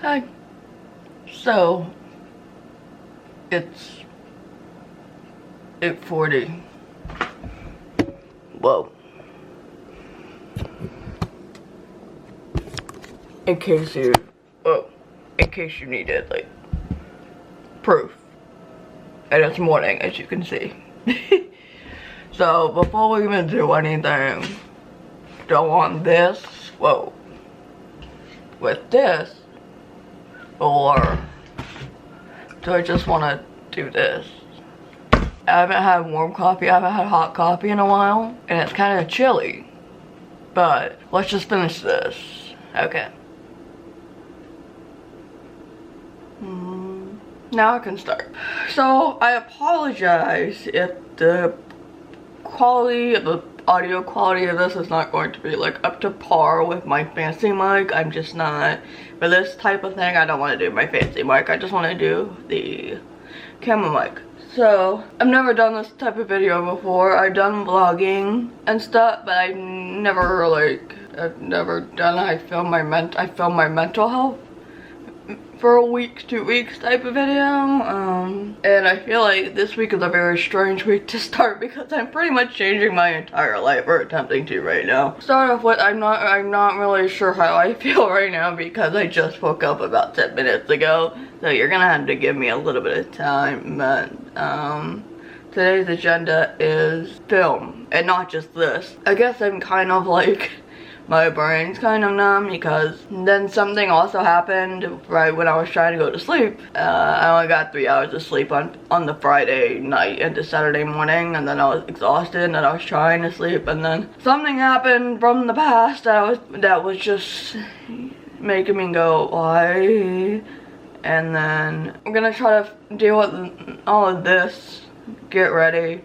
Hi. So, it's 8:40. Whoa. In case you needed, like, proof. And it's morning, as you can see. So, before we even do anything, don't want this, whoa, with this, or do I just want to do this? I haven't had warm coffee, I haven't had hot coffee in a while, and it's kind of chilly. But let's just finish this. Okay. Now I can start. So I apologize if the quality of the audio quality of this is not going to be like up to par with my fancy mic. I'm just not, for this type of thing, I don't want to do my fancy mic. I just want to do the camera mic. So I've never done this type of video before. I've done vlogging and stuff, but I've never done, I filmed my mental health for a week, 2 weeks type of video. And I feel like this week is a very strange week to start because I'm pretty much changing my entire life, or attempting to right now. Start off with, I'm not really sure how I feel right now because I just woke up about 10 minutes ago. So you're gonna have to give me a little bit of time, but today's agenda is film, and not just this. I guess I'm kind of like, my brain's kind of numb because then something also happened right when I was trying to go to sleep. I only got 3 hours of sleep on the Friday night into Saturday morning, and then I was exhausted and I was trying to sleep, and then something happened from the past that was just making me go, why? And then I'm gonna try to deal with all of this, get ready,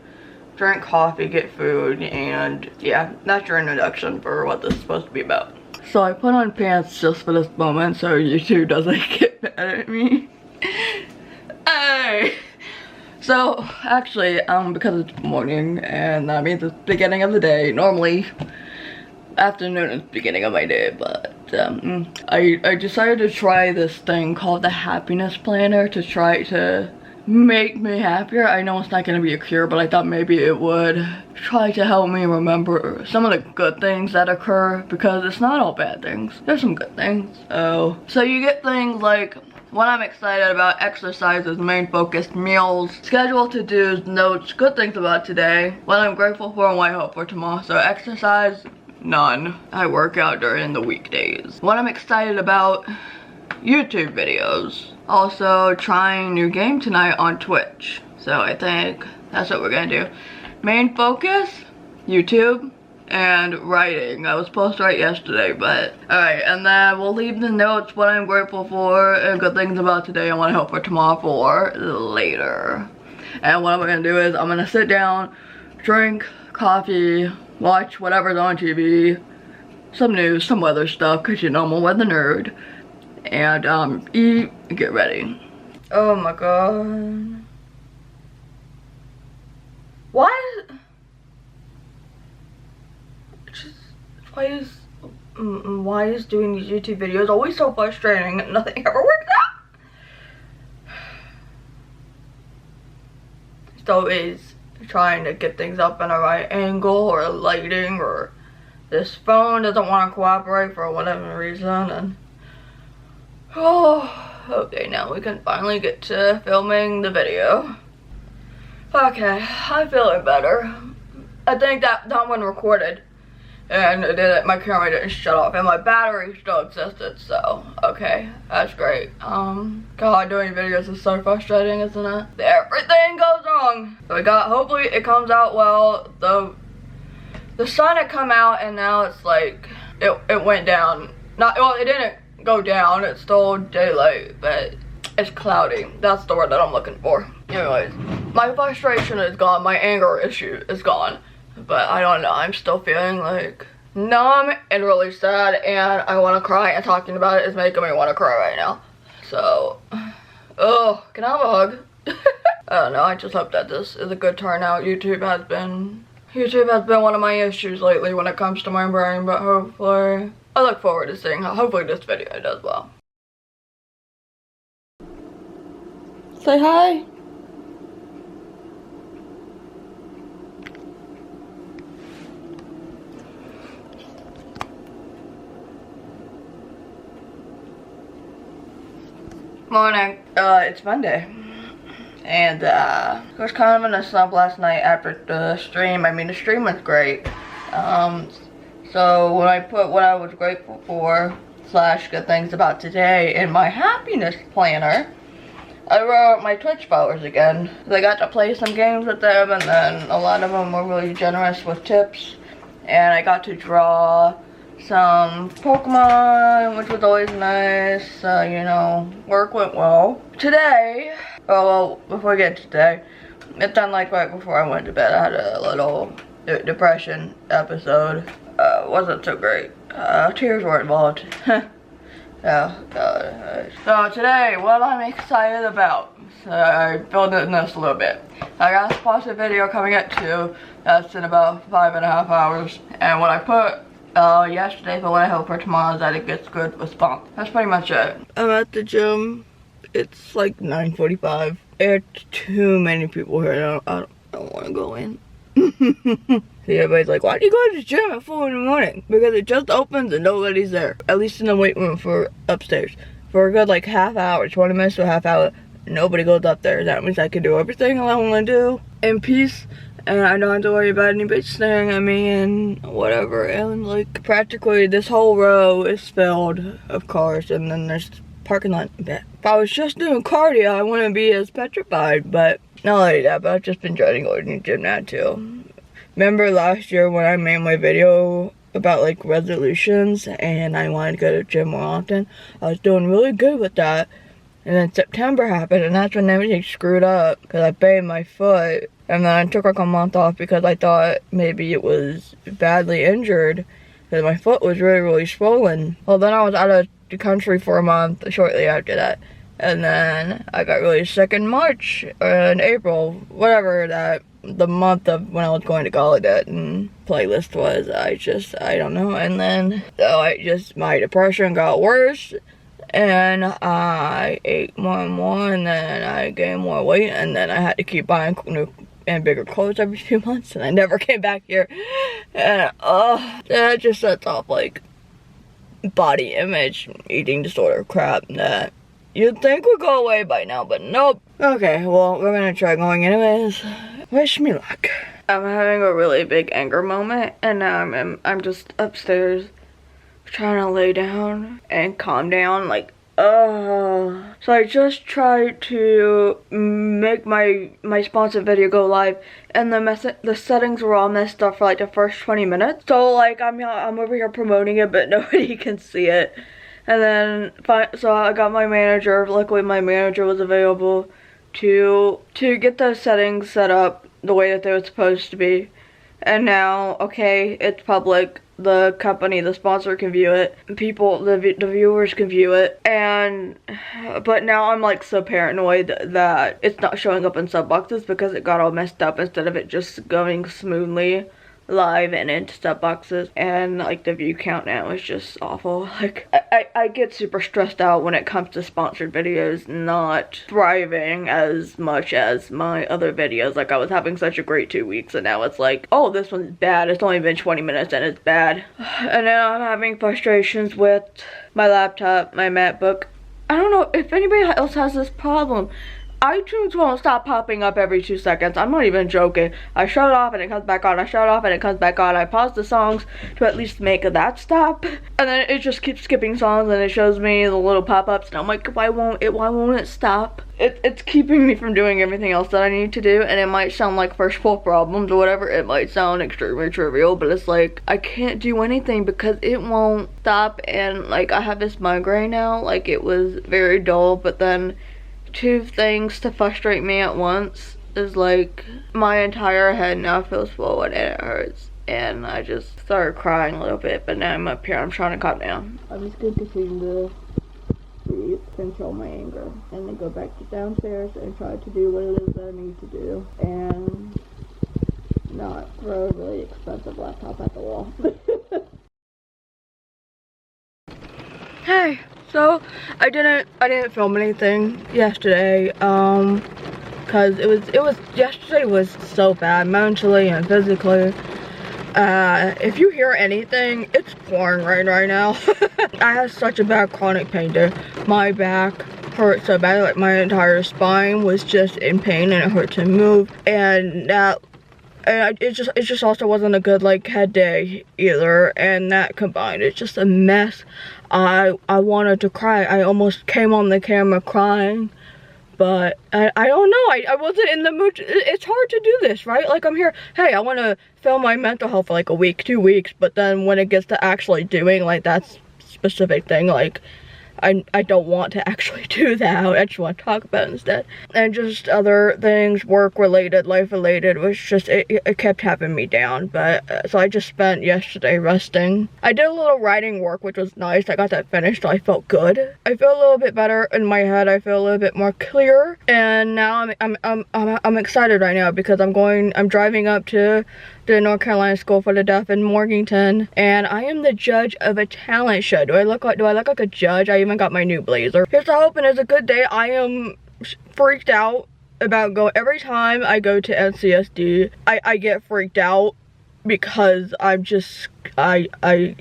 drink coffee, get food, and yeah, that's your introduction for what this is supposed to be about. So I put on pants just for this moment so YouTube doesn't get mad at me. Hey! So actually, because it's morning and that means it's the beginning of the day. Normally afternoon is the beginning of my day, but I decided to try this thing called the happiness planner to try to make me happier. I know it's not going to be a cure, but I thought maybe it would try to help me remember some of the good things that occur, because it's not all bad things. There's some good things. So you get things like what I'm excited about, exercises, main focus, meals, schedule, to-dos, notes, good things about today, what I'm grateful for, and what I hope for tomorrow. So exercise, none. I work out during the weekdays. What I'm excited about, YouTube videos. Also trying new game tonight on Twitch. So I think that's what we're gonna do. Main focus, YouTube, and writing. I was supposed to write yesterday, but alright, and then we'll leave the notes, what I'm grateful for, and good things about today, and what I hope for tomorrow for later. And what I'm gonna do is I'm gonna sit down, drink coffee, watch whatever's on TV, some news, some weather stuff, cause you know I'm a weather nerd, and eat and get ready. Oh my god. Why is doing these YouTube videos always so frustrating and nothing ever works out? It's always trying to get things up in a right angle or lighting, or this phone doesn't want to cooperate for whatever reason, and oh, okay, now we can finally get to filming the video. Okay, I'm feeling better. I think that one recorded, and my camera didn't shut off, and my battery still existed, so okay, that's great. God, doing videos is so frustrating, isn't it? Everything goes wrong. So hopefully it comes out well. The sun had come out, and now it's like, it went down. Well, it didn't go down, it's still daylight, but it's cloudy. That's the word that I'm looking for. Anyways, my frustration is gone, my anger issue is gone, but I don't know, I'm still feeling like numb and really sad, and I want to cry, and talking about it is making me want to cry right now. So, oh, can I have a hug? I don't know, I just hope that this is a good turnout. YouTube has been one of my issues lately when it comes to my brain, but hopefully I look forward to seeing how hopefully this video does well. Say hi. Morning. It's Monday. And, I was kind of in a slump last night after the stream. I mean, the stream was great. So when I put what I was grateful for / good things about today in my happiness planner, I wrote my Twitch followers again. I got to play some games with them, and then a lot of them were really generous with tips. And I got to draw some Pokemon, which was always nice. You know, work went well. Today, well, before I get to today, it's done like right before I went to bed. I had a little depression episode. Wasn't so great. Tears were involved. Yeah, so today, what I'm excited about. So I filled in this a little bit. I got a sponsored video coming at 2. That's in about 5.5 hours. And what I put yesterday for what I hope for tomorrow is that it gets good response. That's pretty much it. I'm at the gym. It's like 9:45. There are too many people here. I don't want to go in. See, everybody's like, why do you go to the gym at 4 in the morning? Because it just opens and nobody's there. At least in the weight room for upstairs. For a good like half hour, 20 minutes to a half hour, nobody goes up there. That means I can do everything I want to do in peace. And I don't have to worry about anybody staring at me and whatever. And like practically this whole row is filled of cars, and then there's parking lot in back. If I was just doing cardio, I wouldn't be as petrified, but not like that. But I've just been dreading going to the gym now too. Remember last year when I made my video about like resolutions and I wanted to go to the gym more often? I was doing really good with that. And then September happened, and that's when everything screwed up because I banged my foot. And then I took like a month off because I thought maybe it was badly injured because my foot was really, really swollen. Well, then I was out of the country for a month shortly after that. And then I got really sick in March or in April, whatever that the month of when I was going to college and playlist was. I don't know. And then so my depression got worse. And I ate more and more, and then I gained more weight, and then I had to keep buying new and bigger clothes every few months, and I never came back here. And that just sets off like body image, eating disorder crap that you'd think would go away by now, but nope. Okay, well, we're gonna try going anyways. Wish me luck. I'm having a really big anger moment, and now I'm just upstairs trying to lay down and calm down, like, so I just tried to make my sponsored video go live, and the settings were all messed up for like the first 20 minutes. So like I'm over here promoting it, but nobody can see it. And then so I got my manager. Luckily my manager was available to get those settings set up the way that they were supposed to be. And now, okay, it's public. The company, the sponsor can view it. People, the viewers can view it. But now I'm like so paranoid that it's not showing up in sub boxes because it got all messed up instead of it just going smoothly live and into sub boxes. And like the view count now is just awful. Like I get super stressed out when it comes to sponsored videos not thriving as much as my other videos. Like I was having such a great 2 weeks, and now it's like, oh, this one's bad. It's only been 20 minutes and it's bad. And now I'm having frustrations with my laptop, my MacBook. I don't know if anybody else has this problem. iTunes won't stop popping up every 2 seconds. I'm not even joking. I shut it off and it comes back on. I shut it off and it comes back on. I pause the songs to at least make that stop. And then it just keeps skipping songs and it shows me the little pop-ups. And I'm like, why won't it stop? It's keeping me from doing everything else that I need to do. And it might sound like first world problems or whatever. It might sound extremely trivial. But it's like, I can't do anything because it won't stop. And like, I have this migraine now. Like, it was very dull. But then 2 things to frustrate me at once is like my entire head now feels swollen and it hurts, and I just started crying a little bit. But now I'm up here, I'm trying to calm down. I'm just going to continue to breathe, control my anger, and then go back to downstairs and try to do what it is that I need to do and not throw a really expensive laptop at the wall. Hey, So I didn't film anything yesterday, cause yesterday was so bad mentally and physically. If you hear anything, it's pouring rain right now. I have such a bad chronic pain day. My back hurt so bad, like my entire spine was just in pain and it hurt to move, and it just also wasn't a good like head day either, and that combined, it's just a mess. I wanted to cry. I almost came on the camera crying, but I don't know, I wasn't in the mood. It's hard to do this, right? Like, I'm here, hey, I want to film my mental health for like a week, 2 weeks, but then when it gets to actually doing like that specific thing, like I don't want to actually do that. I just want to talk about it instead. And just other things, work related, life related, was just, it kept having me down. But so I just spent yesterday resting. I did a little writing work, which was nice. I got that finished, so I felt good. I feel a little bit better in my head. I feel a little bit more clear. And now I'm excited right now because I'm driving up to the North Carolina School for the Deaf in Morganton, and I am the judge of a talent show. Do I look like a judge? I even got my new blazer. Here's to hoping it's a good day. I am freaked out about every time I go to NCSD. I get freaked out because I'm just I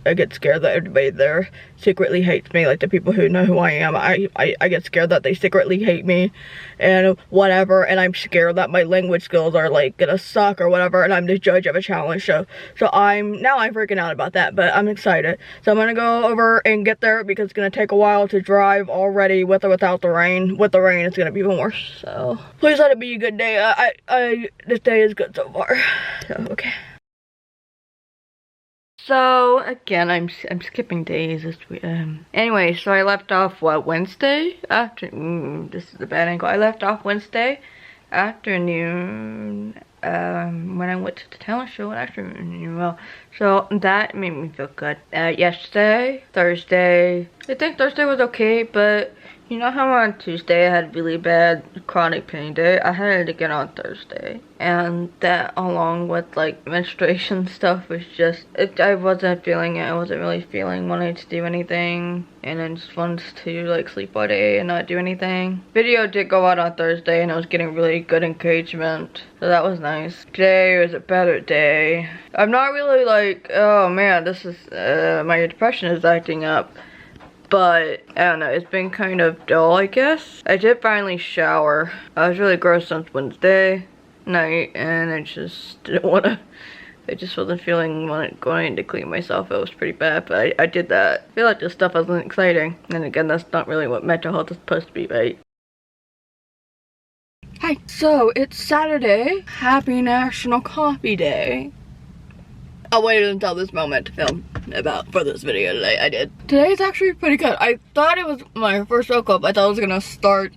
get scared that everybody there secretly hates me, like the people who know who I am. I get scared that they secretly hate me and whatever, and I'm scared that my language skills are like gonna suck or whatever, and I'm the judge of a challenge show. So I'm freaking out about that, but I'm excited. So I'm gonna go over and get there because it's gonna take a while to drive already, with or without the rain. With the rain, it's gonna be even worse. So please let it be a good day. This day is good so far. So okay. So again, I'm skipping days this week. Anyway, so I left off Wednesday after. This is a bad angle. I left off Wednesday afternoon. When I went to the talent show afternoon. Well, so that made me feel good. Yesterday, Thursday. I think Thursday was okay, but you know how on Tuesday I had really bad chronic pain day? I had it again on Thursday. And that, along with like menstruation stuff, was just, I wasn't feeling it. I wasn't really wanting to do anything. And I just wanted to like sleep all day and not do anything. Video did go out on Thursday and I was getting really good engagement. So that was nice. Today was a better day. I'm not really like, oh man, this is, my depression is acting up. But, I don't know, it's been kind of dull, I guess. I did finally shower. I was really gross since Wednesday night, and I just didn't want to, I just wasn't feeling going to clean myself. It was pretty bad, but I did that. I feel like this stuff wasn't exciting. And again, that's not really what mental health is supposed to be, right? Hi, so it's Saturday. Happy National Coffee Day. I waited until this moment to film for this video today. I did. Today's actually pretty good. I thought it was my first woke up. I thought it was gonna start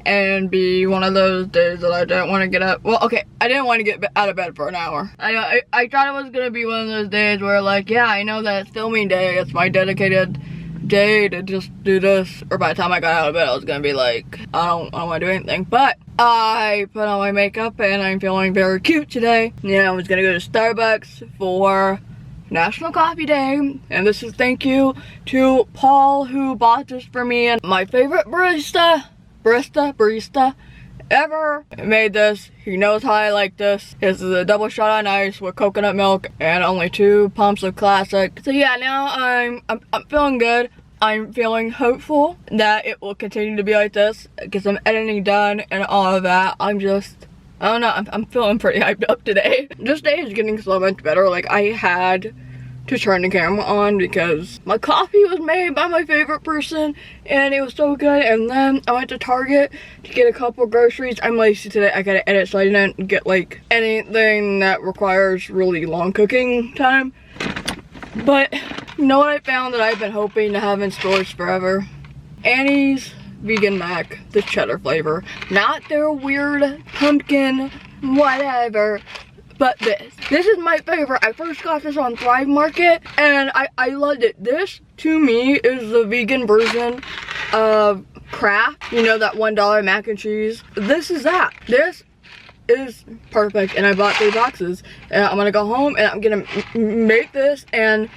and be one of those days that I didn't want to get up. Well, okay, I didn't want to get out of bed for an hour. I thought it was gonna be one of those days where, like, yeah, I know that it's filming day. It's my dedicated day to just do this. Or by the time I got out of bed, I was gonna be like, I don't want to do anything. But I put on my makeup and I'm feeling very cute today. Yeah, I was gonna go to Starbucks for National Coffee Day, and this is thank you to Paul who bought this for me, and my favorite barista ever made this. He knows how I like this. This is a double shot on ice with coconut milk and only 2 pumps of classic. So yeah, now I'm feeling good. I'm feeling hopeful that it will continue to be like this, get some editing done and all of that. I don't know, I'm feeling pretty hyped up today. This day is getting so much better. Like, I had to turn the camera on because my coffee was made by my favorite person and it was so good. And then I went to Target to get a couple groceries. I'm lazy today, I gotta edit, so I didn't get like anything that requires really long cooking time. But you know what I found that I've been hoping to have in stores forever? Annie's vegan mac, the cheddar flavor. Not their weird pumpkin whatever, but this is my favorite. I first got this on Thrive Market and I loved it. This to me is the vegan version of Kraft, you know, that $1 mac and cheese. This is that. This is perfect, and I bought 3 boxes and I'm gonna go home and I'm gonna make this, and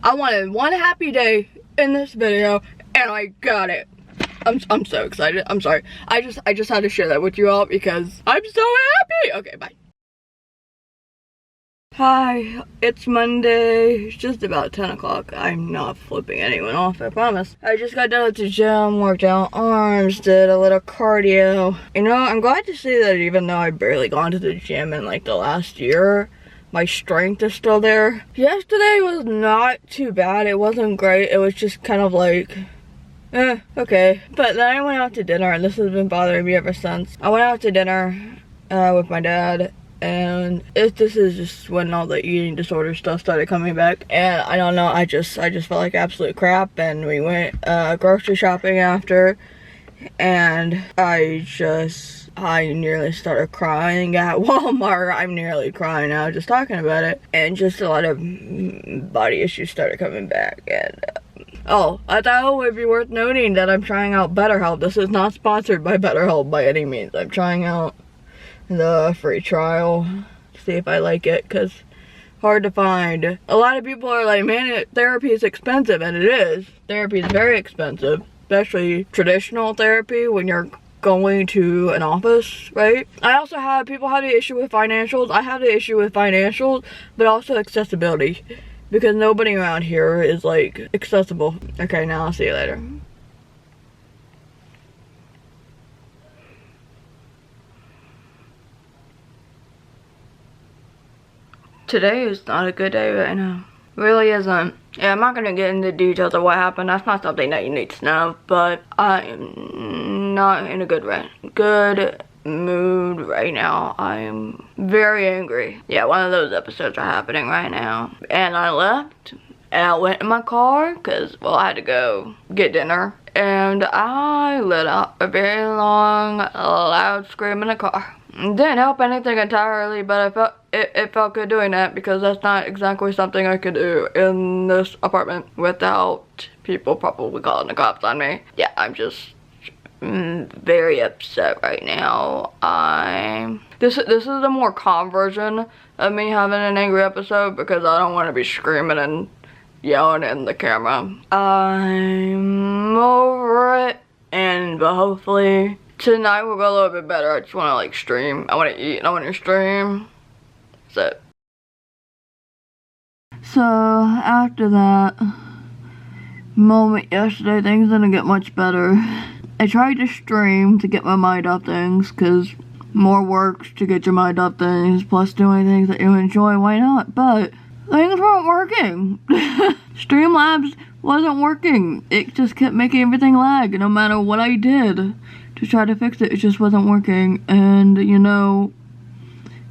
I wanted one happy day in this video and I got it. I'm so excited. I'm sorry. I just had to share that with you all because I'm so happy. Okay, bye. Hi, it's Monday. It's just about 10 o'clock. I'm not flipping anyone off, I promise. I just got done at the gym, worked out arms, did a little cardio. You know, I'm glad to see that even though I've barely gone to the gym in like the last year, my strength is still there. Yesterday was not too bad. It wasn't great. It was just kind of like, okay. But then I went out to dinner, and this has been bothering me ever since. I went out to dinner with my dad. And this is just when all the eating disorder stuff started coming back, and I don't know, I just felt like absolute crap. And we went grocery shopping after, and I nearly started crying at Walmart. I'm nearly crying now just talking about it, and just a lot of body issues started coming back. And oh, I thought it would be worth noting that I'm trying out BetterHelp. This is not sponsored by BetterHelp by any means. I'm trying out the free trial to see if I like it, because hard to find. A lot of people are like, man, therapy is expensive, and it is. Therapy is very expensive, especially traditional therapy when you're going to an office, right? I also have, people have the issue with financials. I have the issue with financials, but also accessibility, because nobody around here is like accessible. Okay, now I'll see you later. Today is not a good day right now. Really isn't. Yeah, I'm not gonna get into details of what happened. That's not something that you need to know. But I am not in a good mood right now. I am very angry. Yeah, one of those episodes are happening right now. And I left, and I went in my car, because, well, I had to go get dinner. And I let out a very long, loud scream in the car. It didn't help anything entirely, but it felt good doing that, because that's not exactly something I could do in this apartment without people probably calling the cops on me. Yeah, I'm just very upset right now. This is a more calm version of me having an angry episode, because I don't want to be screaming and yelling in the camera. I'm over it, and hopefully tonight will go a little bit better. I just want to like stream. I want to eat and I want to stream. That's it. So after that moment yesterday, things didn't get much better. I tried to stream to get my mind off things, because more work to get your mind off things, plus doing things that you enjoy, why not? But things weren't working. Streamlabs wasn't working. It just kept making everything lag, no matter what I did to try to fix it. It just wasn't working. And you know,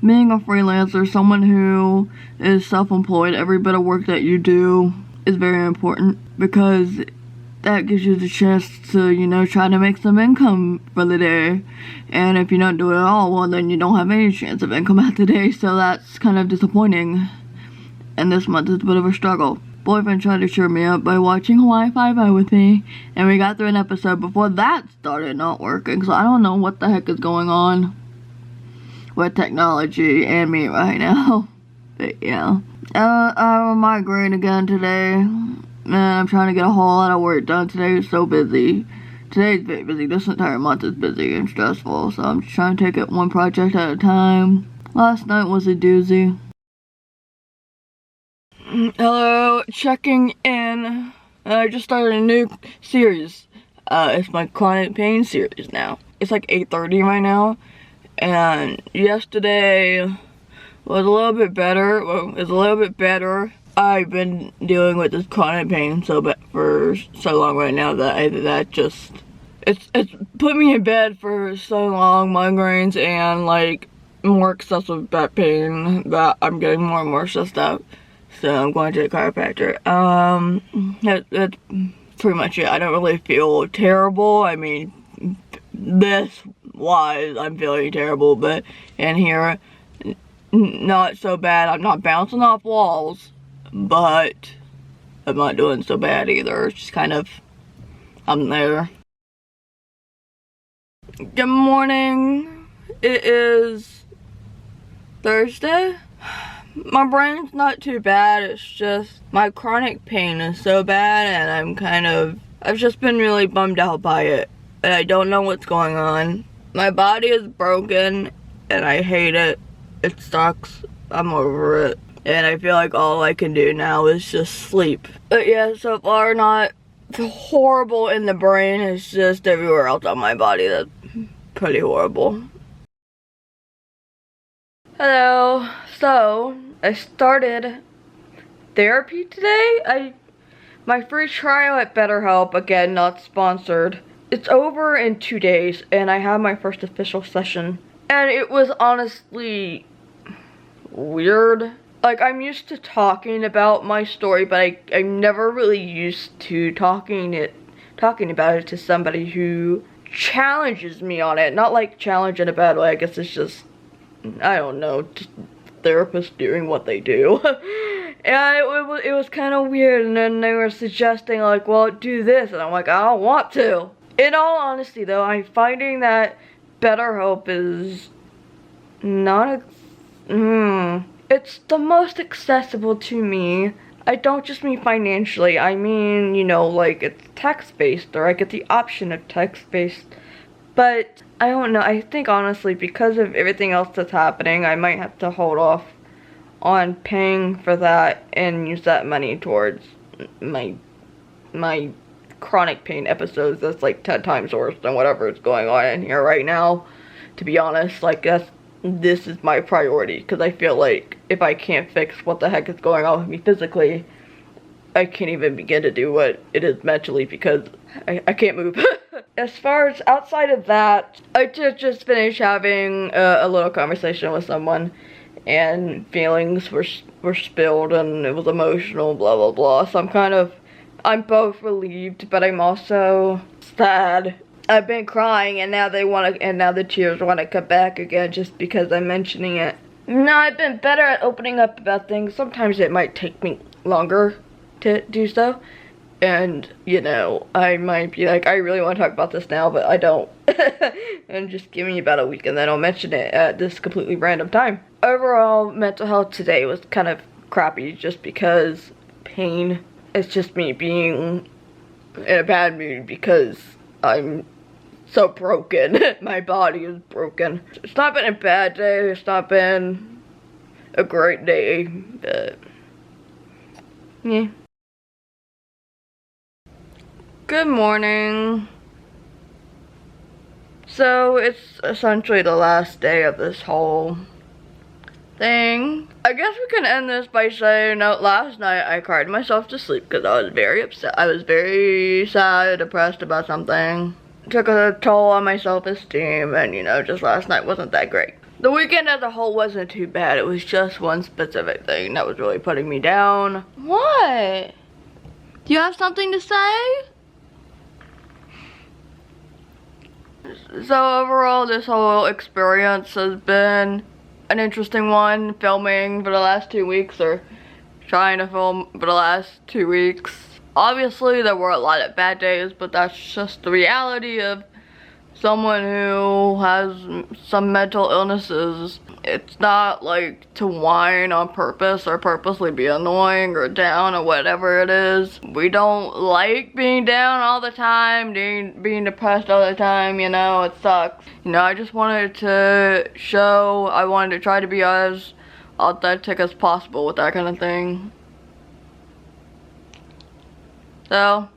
being a freelancer, someone who is self-employed, every bit of work that you do is very important, because that gives you the chance to, you know, try to make some income for the day. And if you don't do it at all, well, then you don't have any chance of income at the day, so that's kind of disappointing. And this month is a bit of a struggle. Boyfriend tried to cheer me up by watching Hawaii Five-0 with me, and we got through an episode before that started not working, so I don't know what the heck is going on with technology and me right now. But yeah, I have a migraine again today, and I'm trying to get a whole lot of work done. Today is so busy. Today's very busy. This entire month is busy and stressful, so I'm just trying to take it one project at a time. Last night was a doozy. Hello, checking in. I just started a new series. It's my chronic pain series now. It's like 8:30 right now, and yesterday was a little bit better. Well, it's a little bit better. I've been dealing with this chronic pain for so long right now that it's put me in bed for so long, migraines and like more excessive back pain, that I'm getting more and more stressed out. So I'm going to the chiropractor. That's pretty much it. I don't really feel terrible. I mean, this wise, I'm feeling terrible, but in here, not so bad. I'm not bouncing off walls, but I'm not doing so bad either. It's just kind of, I'm there. Good morning. It is Thursday. My brain's not too bad, it's just my chronic pain is so bad, and I'm kind of I've just been really bummed out by it, and I don't know what's going on. My body is broken, and I hate it. It sucks. I'm over it. And I feel like all I can do now is just sleep. But yeah, so far not horrible in the brain. It's just everywhere else on my body that's pretty horrible. Hello. So, I started therapy today. My free trial at BetterHelp, again, not sponsored. It's over in 2 days, and I have my first official session. And it was honestly weird. Like, I'm used to talking about my story, but I'm never really used to talking about it to somebody who challenges me on it. Not like challenge in a bad way, I guess it's just, I don't know, just therapists doing what they do. And it was kind of weird, and then they were suggesting like, well, do this, and I'm like, I don't want to. In all honesty though, I'm finding that BetterHelp is not it's the most accessible to me. I don't just mean financially, I mean, you know, like it's text-based, or I get the option of text-based. But I don't know, I think honestly because of everything else that's happening, I might have to hold off on paying for that and use that money towards my chronic pain episodes that's like 10 times worse than whatever is going on in here right now. To be honest, like this is my priority, because I feel like if I can't fix what the heck is going on with me physically, I can't even begin to do what it is mentally, because I can't move. As far as outside of that, I just finished having a little conversation with someone, and feelings were spilled, and it was emotional, blah blah blah. So I'm both relieved, but I'm also sad. I've been crying, and now the tears wanna come back again just because I'm mentioning it. No, I've been better at opening up about things. Sometimes it might take me longer to do so, and you know, I might be like, I really want to talk about this now, but I don't. And just give me about a week and then I'll mention it at this completely random time. Overall, mental health today was kind of crappy just because pain. It's just me being in a bad mood because I'm so broken. My body is broken. It's not been a bad day, it's not been a great day, but yeah. Good morning. So it's essentially the last day of this whole thing. I guess we can end this by saying, last night I cried myself to sleep because I was very upset. I was very sad, depressed about something. Took a toll on my self-esteem, and you know, just last night wasn't that great. The weekend as a whole wasn't too bad. It was just one specific thing that was really putting me down. What? Do you have something to say? So overall, this whole experience has been an interesting one. Filming for the last 2 weeks, or trying to film for the last 2 weeks. Obviously, there were a lot of bad days, but that's just the reality of someone who has some mental illnesses. It's not like to whine on purpose or purposely be annoying or down or whatever it is. We don't like being down all the time, being depressed all the time, you know, it sucks. You know, I just wanted to I wanted to try to be as authentic as possible with that kind of thing. So,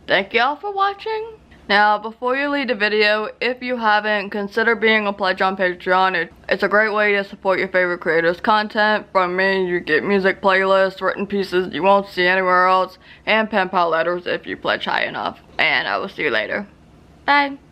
thank y'all for watching. Now, before you leave the video, if you haven't, consider being a pledge on Patreon. It's a great way to support your favorite creators' content. From me, you get music playlists, written pieces you won't see anywhere else, and pen pal letters if you pledge high enough. And I will see you later. Bye.